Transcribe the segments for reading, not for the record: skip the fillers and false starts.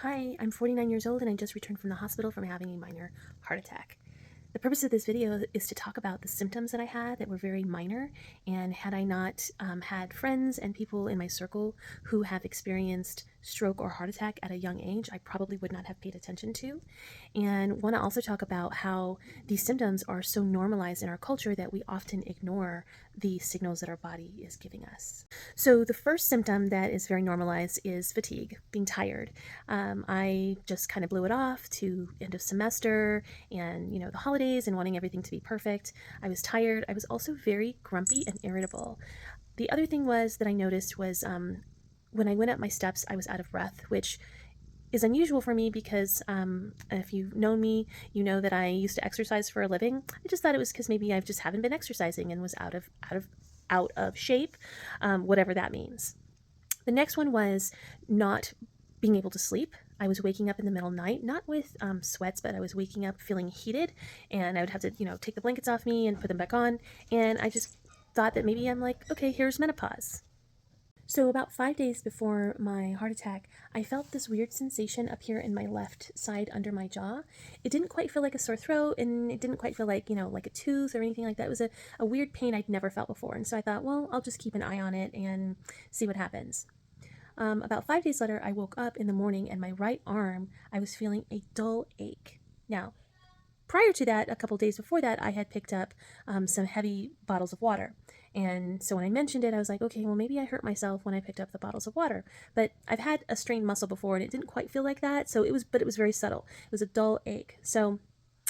Hi, I'm 49 years old and I just returned from the hospital from having a minor heart attack. The purpose of this video is to talk about the symptoms that I had that were very minor, and had I not had friends and people in my circle who have experienced stroke or heart attack at a young age, I probably would not have paid attention to. And want to also talk about how these symptoms are so normalized in our culture that we often ignore the signals that our body is giving us. So the first symptom that is very normalized is fatigue, being tired. I just kind of blew it off to end of semester and, the holidays and wanting everything to be perfect. I was tired. I was also very grumpy and irritable. The other thing was that I noticed was when I went up my steps, I was out of breath, which is unusual for me because if you've known me, you know that I used to exercise for a living. I just thought it was because maybe I just haven't been exercising and was out of shape, whatever that means. The next one was not being able to sleep. I was waking up in the middle of the night, not with sweats, but I was waking up feeling heated, and I would have to, take the blankets off me and put them back on. And I just thought that maybe I'm like, okay, here's menopause. So about 5 days before my heart attack, I felt this weird sensation up here in my left side under my jaw. It didn't quite feel like a sore throat, and it didn't quite feel like, like a tooth or anything like that. It was a weird pain I'd never felt before. And so I thought, well, I'll just keep an eye on it and see what happens. About 5 days later, I woke up in the morning and my right arm, I was feeling a dull ache. Now, prior to that, a couple days before that, I had picked up some heavy bottles of water. And so when I mentioned it, I was like, okay, well, maybe I hurt myself when I picked up the bottles of water. But I've had a strained muscle before and it didn't quite feel like that. So but it was very subtle. It was a dull ache. So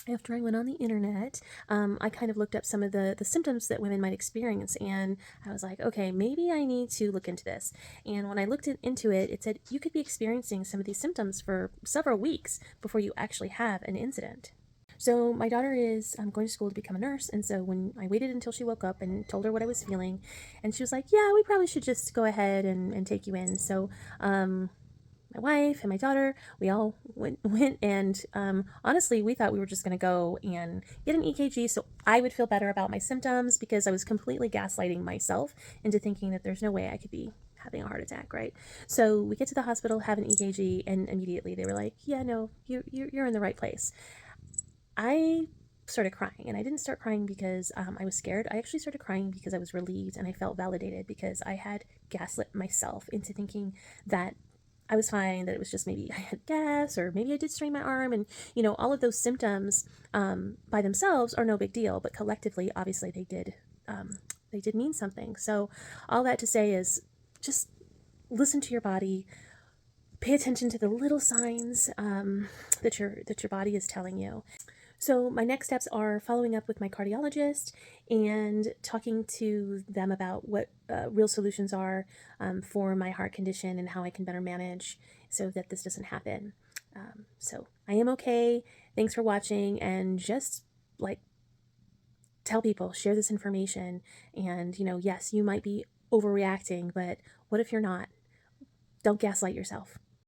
after I went on the internet, I kind of looked up some of the symptoms that women might experience, and I was like, okay, maybe I need to look into this. And when I looked into it, it said you could be experiencing some of these symptoms for several weeks before you actually have an incident. So my daughter is going to school to become a nurse, and so when I waited until she woke up and told her what I was feeling, and she was like, yeah, we probably should just go ahead and take you in. So my wife and my daughter, we all went and honestly, we thought we were just going to go and get an EKG so I would feel better about my symptoms, because I was completely gaslighting myself into thinking that there's no way I could be having a heart attack, right? So we get to the hospital, have an EKG, and immediately they were like, yeah, no, you're in the right place. I started crying, and I didn't start crying because I was scared. I actually started crying because I was relieved and I felt validated, because I had gaslit myself into thinking that I was fine, that it was just maybe I had gas, or maybe I did strain my arm. And, all of those symptoms by themselves are no big deal, but collectively, obviously, they did mean something. So all that to say is just listen to your body, pay attention to the little signs that your body is telling you. So my next steps are following up with my cardiologist and talking to them about what real solutions are for my heart condition and how I can better manage so that this doesn't happen. So I am okay. Thanks for watching, and just tell people, share this information. And, yes, you might be overreacting, but what if you're not? Don't gaslight yourself.